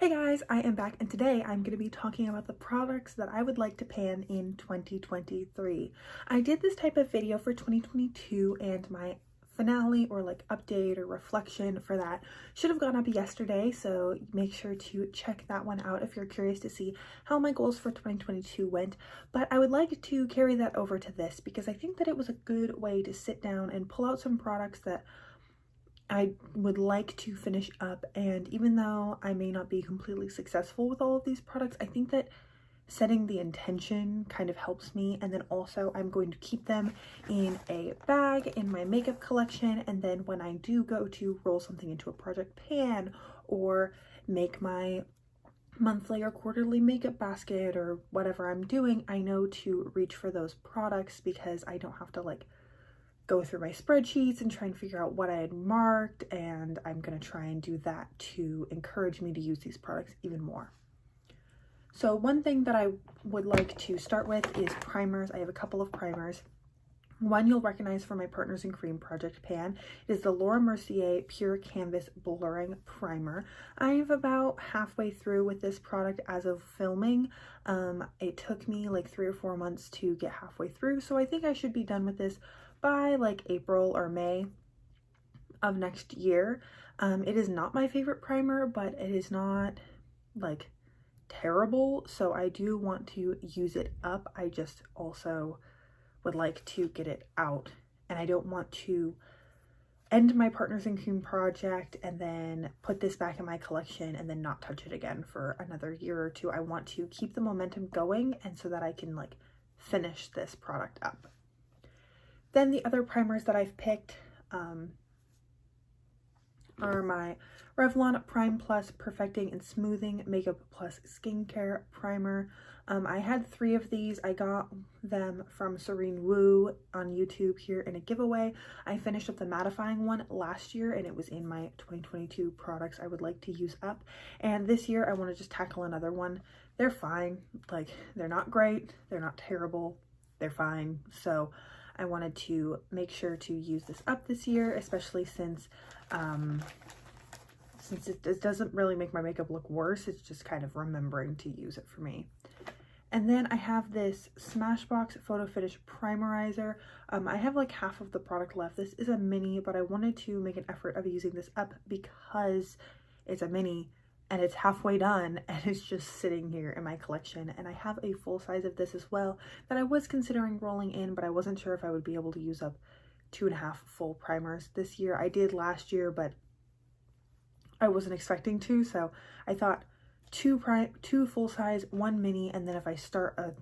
Hey guys, I am back and today I'm going to be talking about the products that I would like to pan in 2023. I did this type of video for 2022 and my finale or like update or reflection for that should have gone up yesterday, so make sure to check that one out if you're curious to see how my goals for 2022 went. But I would like to carry that over to this because I think that it was a good way to sit down and pull out some products that I would like to finish up, and even though I may not be completely successful with all of these products, I think that setting the intention kind of helps me. And then also I'm going to keep them in a bag in my makeup collection, and then when I do go to roll something into a project pan or make my monthly or quarterly makeup basket or whatever I'm doing, I know to reach for those products because I don't have to like go through my spreadsheets and try and figure out what I had marked, and I'm going to try and do that to encourage me to use these products even more. So one thing that I would like to start with is primers. I have a couple of primers. One you'll recognize from my Partners in Cream project pan is the Laura Mercier Pure Canvas Blurring Primer. I'm about halfway through with this product as of filming. It took me like 3 or 4 months to get halfway through, so I think I should be done with this by like April or May of next year. It is not my favorite primer, but it is not like terrible, so I do want to use it up. I just also would like to get it out, and I don't want to end my Partners in Cream project and then put this back in my collection and then not touch it again for another year or two. I want to keep the momentum going, and so that I can like finish this product up. Then the other primers that I've picked are my Revlon Prime Plus Perfecting and Smoothing Makeup Plus Skincare Primer. I had 3 of these. I got them from Serene Wu on YouTube here in a giveaway. I finished up the mattifying one last year and it was in my 2022 products I would like to use up. And this year I want to just tackle another one. They're fine. Like, they're not great. They're not terrible. They're fine. So I wanted to make sure to use this up this year, especially since it doesn't really make my makeup look worse. It's just kind of remembering to use it for me. And then I have this Smashbox Photo Finish Primerizer. I have like half of the product left. This is a mini, but I wanted to make an effort of using this up because it's a mini and it's halfway done and it's just sitting here in my collection. And I have a full size of this as well that I was considering rolling in, but I wasn't sure if I would be able to use up 2.5 full primers this year. I did last year, but I wasn't expecting to, so I thought 2 full size, 1 mini, and then if I start a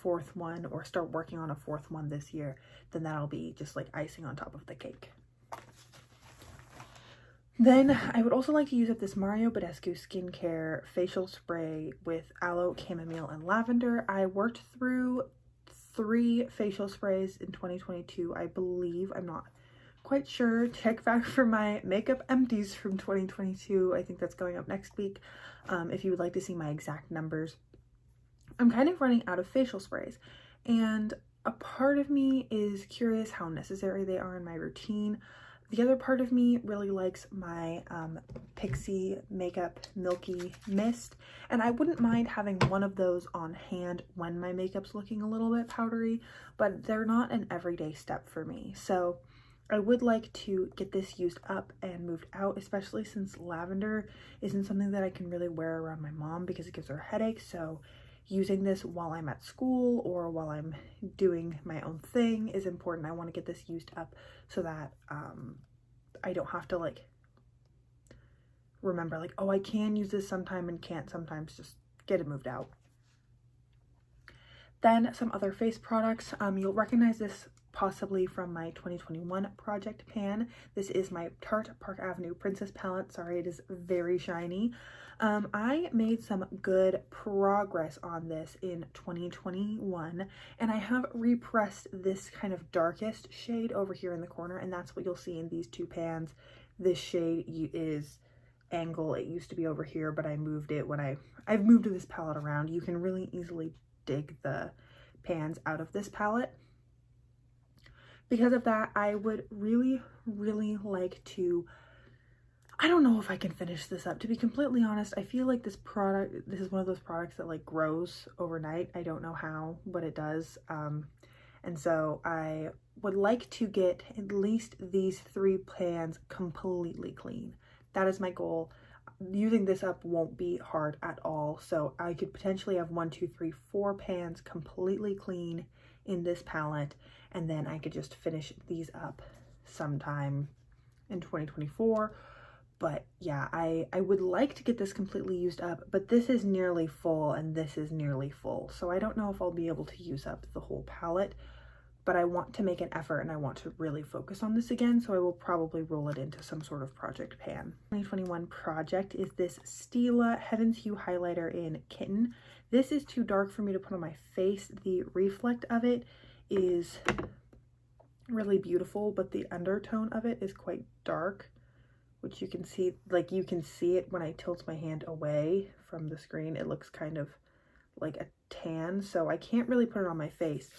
4th one or start working on a 4th one this year, then that'll be just like icing on top of the cake. Then I would also like to use up this Mario Badescu Skincare Facial Spray with Aloe, Chamomile, and Lavender. I worked through 3 facial sprays in 2022, I believe. I'm not quite sure. Check back for my makeup empties from 2022. I think that's going up next week if you would like to see my exact numbers. I'm kind of running out of facial sprays, and a part of me is curious how necessary they are in my routine. The other part of me really likes my Pixie Makeup Milky Mist, and I wouldn't mind having one of those on hand when my makeup's looking a little bit powdery, but they're not an everyday step for me. So I would like to get this used up and moved out, especially since lavender isn't something that I can really wear around my mom because it gives her a headache. So using this while I'm at school or while I'm doing my own thing is important. I want to get this used up so that I don't have to like remember like, oh, I can use this sometime and can't sometimes. Just get it moved out. Then some other face products. You'll recognize this possibly from my 2021 project pan. This is my Tarte Park Avenue Princess palette. Sorry, it is very shiny. I made some good progress on this in 2021, and I have repressed this kind of darkest shade over here in the corner, and that's what you'll see in these 2 pans. This shade is Angle. It used to be over here, but I moved it when I've moved this palette around. You can really easily dig the pans out of this palette. Because of that, I would really like to I don't know if I can finish this up. To be completely honest, I feel like this is one of those products that like grows overnight. I don't know how, but it does. And so I would like to get at least these 3 pans completely clean. That is my goal. Using this up won't be hard at all. So I could potentially have 1, 2, 3, 4 pans completely clean in this palette, and then I could just finish these up sometime in 2024. But yeah, I would like to get this completely used up, but this is nearly full and this is nearly full. So I don't know if I'll be able to use up the whole palette, but I want to make an effort and I want to really focus on this again. So I will probably roll it into some sort of project pan. 2021 project is this Stila Heaven's Hue highlighter in Kitten. This is too dark for me to put on my face. The reflect of it is really beautiful, but the undertone of it is quite dark, which you can see, like you can see it when I tilt my hand away from the screen. It looks kind of like a tan, so I can't really put it on my face,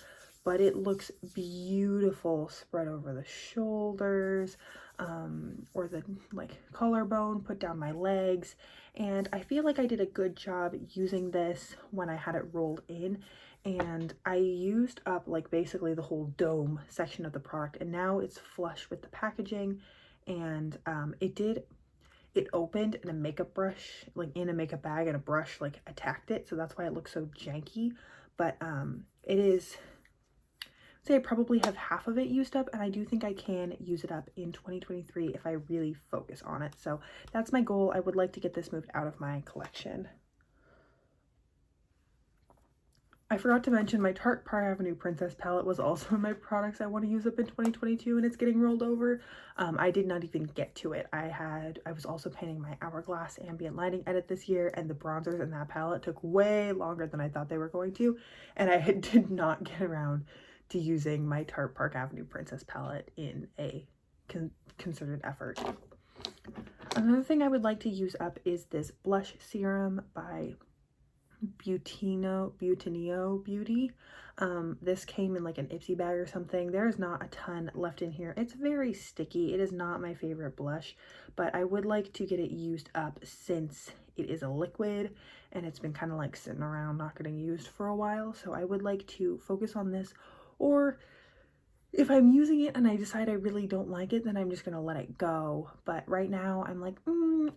but it looks beautiful spread over the shoulders, or the like collarbone, put down my legs. And I feel like I did a good job using this when I had it rolled in, and I used up like basically the whole dome section of the product, and now it's flush with the packaging. And it opened in a makeup brush, like in a makeup bag, and a brush like attacked it, so that's why it looks so janky. But it is, I'd say I probably have half of it used up, and I do think I can use it up in 2023 if I really focus on it. So that's my goal. I would like to get this moved out of my collection. I forgot to mention my Tarte Park Avenue Princess palette was also in my products I want to use up in 2022, and it's getting rolled over. I did not even get to it. I was also painting my Hourglass ambient lighting edit this year, and the bronzers in that palette took way longer than I thought they were going to, and I did not get around to using my Tarte Park Avenue Princess palette in a concerted effort. Another thing I would like to use up is this blush serum by Butineo Beauty. This came in like an Ipsy bag or something. There is not a ton left in here. It's very sticky. It is not my favorite blush, but I would like to get it used up since it is a liquid and it's been kind of like sitting around not getting used for a while. So I would like to focus on this, or if I'm using it and I decide I really don't like it, then I'm just gonna let it go. But right now I'm like,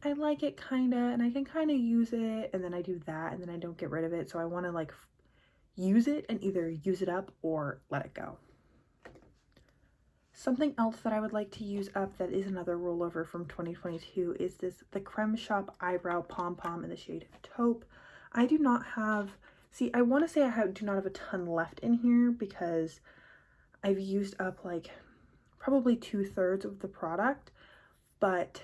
I like it kinda, and I can kinda use it, and then I do that, and then I don't get rid of it. So I wanna like use it and either use it up or let it go. Something else that I would like to use up that is another rollover from 2022 is the Creme Shop Eyebrow Pom Pom in the shade Taupe. I do not have, I wanna say do not have a ton left in here because I've used up like probably 2/3 of the product, but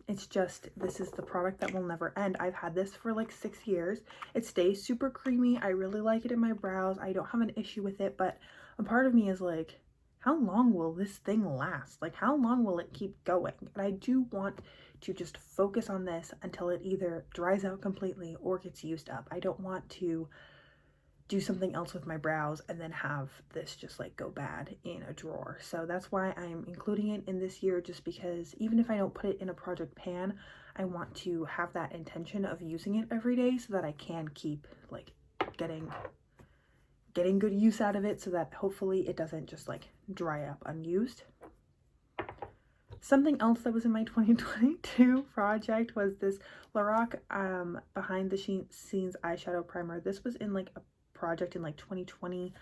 it's just, this is the product that will never end. I've had this for like 6 years. It stays super creamy. I really like it in my brows. I don't have an issue with it, but a part of me is like, how long will this thing last? Like, how long will it keep going? And I do want to just focus on this until it either dries out completely or gets used up. I don't want to do something else with my brows and then have this just like go bad in a drawer. So that's why I'm including it in this year, just because even if I don't put it in a project pan, I want to have that intention of using it every day so that I can keep like getting good use out of it, so that hopefully it doesn't just like dry up unused. Something else that was in my 2022 project was this Lorac Behind the Scenes eyeshadow primer. This was in like a project in like 2020.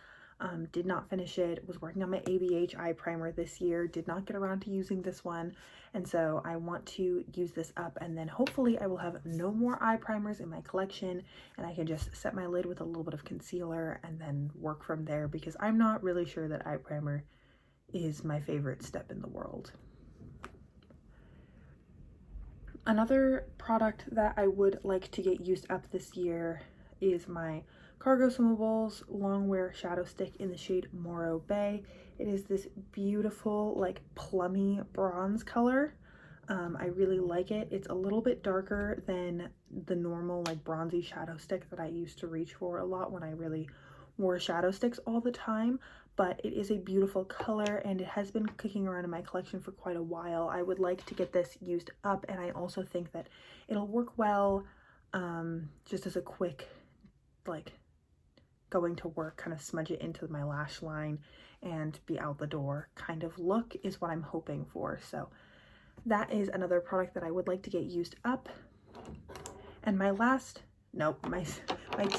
Did not finish it. Was working on my ABH eye primer this year. Did not get around to using this one, and so I want to use this up, and then hopefully I will have no more eye primers in my collection, and I can just set my lid with a little bit of concealer and then work from there, because I'm not really sure that eye primer is my favorite step in the world. Another product that I would like to get used up this year is my Cargo Swimables Longwear Shadow Stick in the shade Morro Bay. It is this beautiful like plummy bronze color. I really like it. It's a little bit darker than the normal like bronzy shadow stick that I used to reach for a lot when I really wore shadow sticks all the time, but it is a beautiful color and it has been kicking around in my collection for quite a while. I would like to get this used up, and I also think that it'll work well just as a quick, like, going to work, kind of smudge it into my lash line and be out the door kind of look is what I'm hoping for. So that is another product that I would like to get used up. And my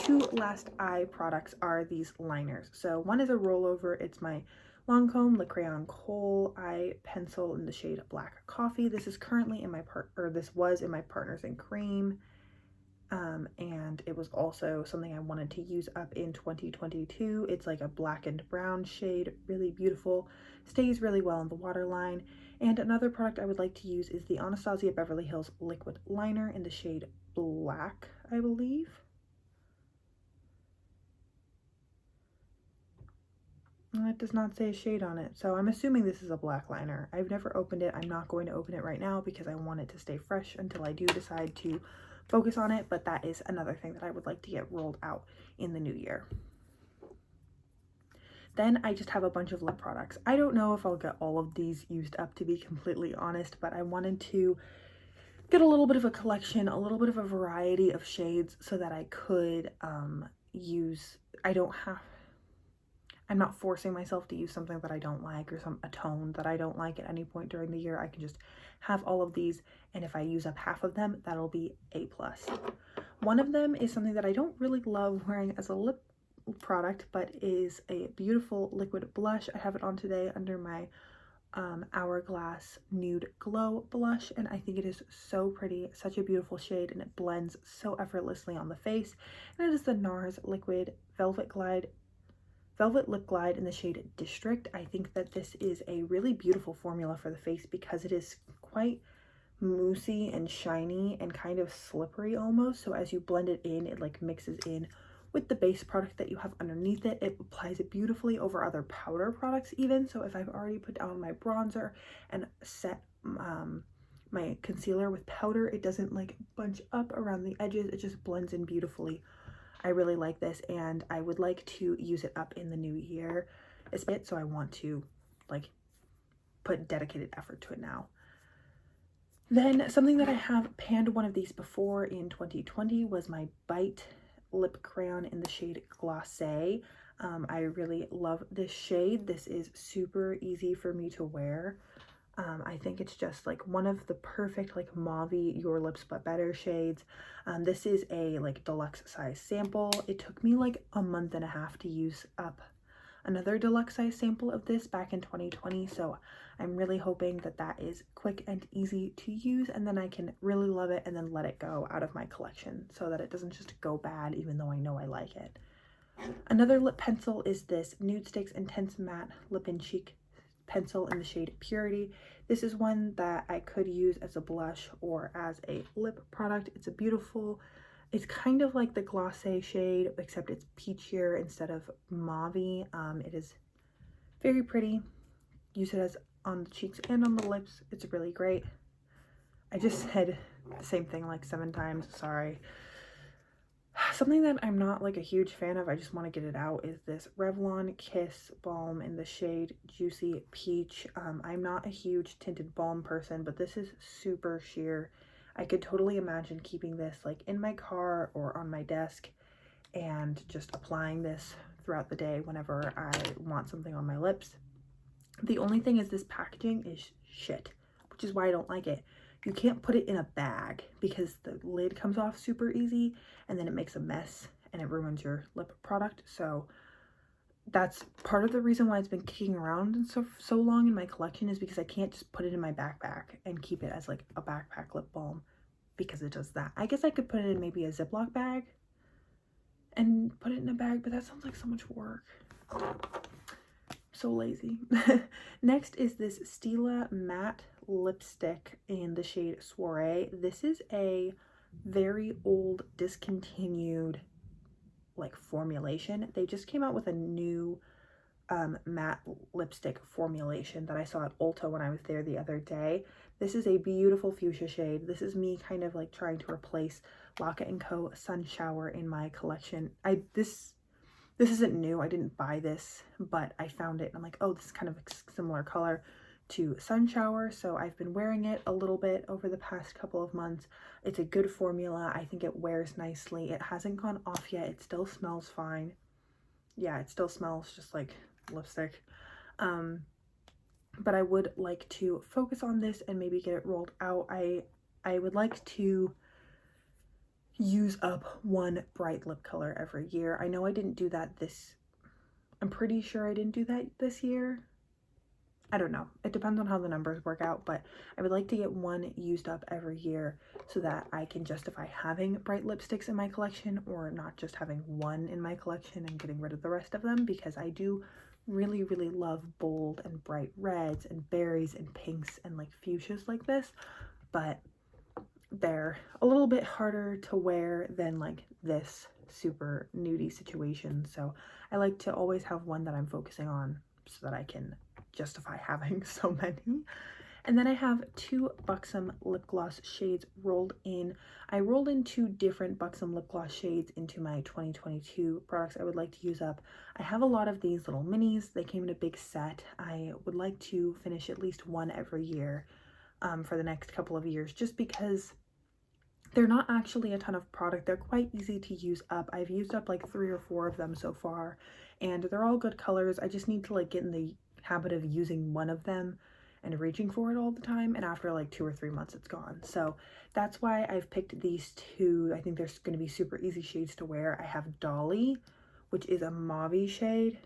two last eye products are these liners. So one is a rollover. It's my Lancome Le Crayon Kohl eye pencil in the shade Black Coffee. This is currently in my this was in my Partners in Cream. And it was also something I wanted to use up in 2022. It's like a blackened brown shade, really beautiful, stays really well in the waterline. And another product I would like to use is the Anastasia Beverly Hills Liquid Liner in the shade Black, I believe. It does not say a shade on it, so I'm assuming this is a black liner. I've never opened it. I'm not going to open it right now because I want it to stay fresh until I do decide to focus on it, but that is another thing that I would like to get rolled out in the new year. Then I just have a bunch of lip products. I don't know if I'll get all of these used up, to be completely honest, but I wanted to get a little bit of a collection, a little bit of a variety of shades so that I could I'm not forcing myself to use something that I don't like or a tone that I don't like at any point during the year. I can just have all of these, and if I use up half of them, that'll be A+. One of them is something that I don't really love wearing as a lip product, but is a beautiful liquid blush. I have it on today under my Hourglass Nude Glow blush, and I think it is so pretty, such a beautiful shade, and it blends so effortlessly on the face. And it is the NARS Liquid Velvet Lip Glide in the shade District. I think that this is a really beautiful formula for the face because it is quite moussey and shiny and kind of slippery almost. So as you blend it in, it like mixes in with the base product that you have underneath it. It applies it beautifully over other powder products even. So if I've already put down my bronzer and set my concealer with powder, it doesn't like bunch up around the edges. It just blends in beautifully. I really like this, and I would like to use it up in the new year. So I want to like put dedicated effort to it now. Then something that I have panned one of these before in 2020 was my Bite lip crayon in the shade Glacé. I really love this shade. This is super easy for me to wear. I think it's just like one of the perfect like mauve-y Your Lips But Better shades. This is a like deluxe size sample. It took me like a month and a half to use up another deluxe size sample of this back in 2020. So I'm really hoping that that is quick and easy to use, and then I can really love it and then let it go out of my collection so that it doesn't just go bad even though I know I like it. Another lip pencil is this Nude Sticks Intense Matte Lip and Cheek pencil in the shade Purity. This is one that I could use as a blush or as a lip product. It's a beautiful, it's kind of like the Glacé shade, except it's peachier instead of mauve-y. It is very pretty. Use it as on the cheeks and on the lips. It's really great. I just said the same thing like 7 times, sorry. Something that I'm not like a huge fan of, I just want to get it out, is this Revlon Kiss Balm in the shade Juicy Peach. I'm not a huge tinted balm person, but this is super sheer. I could totally imagine keeping this like in my car or on my desk and just applying this throughout the day whenever I want something on my lips. The only thing is this packaging is shit, which is why I don't like it. You can't put it in a bag because the lid comes off super easy and then it makes a mess and it ruins your lip product. So that's part of the reason why it's been kicking around so long in my collection, is because I can't just put it in my backpack and keep it as like a backpack lip balm because it does that. I guess I could put it in maybe a Ziploc bag and put it in a bag, but that sounds like so much work. So lazy. Next is this Stila Matte Lipstick in the shade Soiree. This is a very old, discontinued like formulation. They just came out with a new matte lipstick formulation that I saw at Ulta when I was there the other day. This is a beautiful fuchsia shade. This is me kind of like trying to replace Locket & Co. Sun Shower in my collection. This This isn't new. I didn't buy this, but I found it and I'm like, oh, this is kind of a similar color to Sun Shower. So I've been wearing it a little bit over the past couple of months. It's a good formula. I think it wears nicely. It hasn't gone off yet. It still smells fine. Yeah, it still smells just like lipstick. But I would like to focus on this and maybe get it rolled out. I would like to use up one bright lip color every year. I know I didn't do that I'm pretty sure I didn't do that this year. I don't know. It depends on how the numbers work out, but I would like to get one used up every year so that I can justify having bright lipsticks in my collection, or not just having one in my collection and getting rid of the rest of them, because I do really, really love bold and bright reds and berries and pinks and like fuchsias like this, but they're a little bit harder to wear than like this super nudie situation. So I like to always have one that I'm focusing on so that I can justify having so many. And then I have two Buxom lip gloss shades rolled in. I rolled in two different Buxom lip gloss shades into my 2022 products I would like to use up. I have a lot of these little minis. They came in a big set. I would like to finish at least one every year for the next couple of years, just because they're not actually a ton of product. They're quite easy to use up. I've used up like 3 or 4 of them so far, and they're all good colors. I just need to like get in the habit of using one of them and reaching for it all the time, and after like 2 or 3 months it's gone. So that's why I've picked these two. I think there's going to be super easy shades to wear. I have Dolly, which is a mauve shade,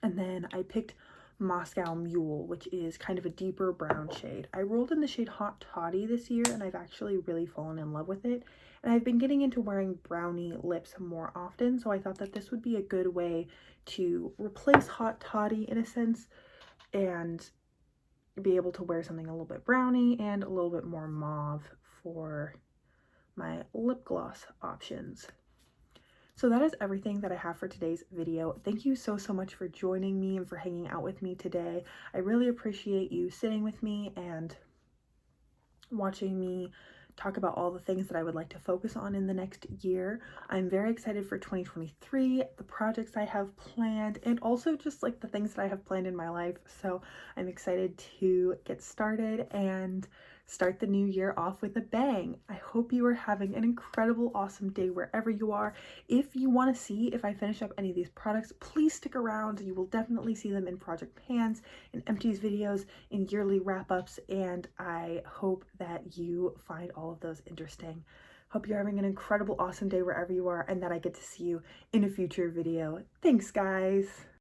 and then I picked Moscow Mule, which is kind of a deeper brown shade. I rolled in the shade Hot Toddy this year, and I've actually really fallen in love with it. And I've been getting into wearing brownie lips more often, so I thought that this would be a good way to replace Hot Toddy in a sense and be able to wear something a little bit brownie and a little bit more mauve for my lip gloss options. So that is everything that I have for today's video. Thank you so much for joining me and for hanging out with me today. I really appreciate you sitting with me and watching me talk about all the things that I would like to focus on in the next year. I'm very excited for 2023, the projects I have planned, and also just like the things that I have planned in my life. So I'm excited to get started and start the new year off with a bang. I hope you are having an incredible, awesome day wherever you are. If you want to see if I finish up any of these products, please stick around. You will definitely see them in Project Pans, in Empties videos, in yearly wrap-ups, and I hope that you find all of those interesting. Hope you're having an incredible, awesome day wherever you are, and that I get to see you in a future video. Thanks, guys.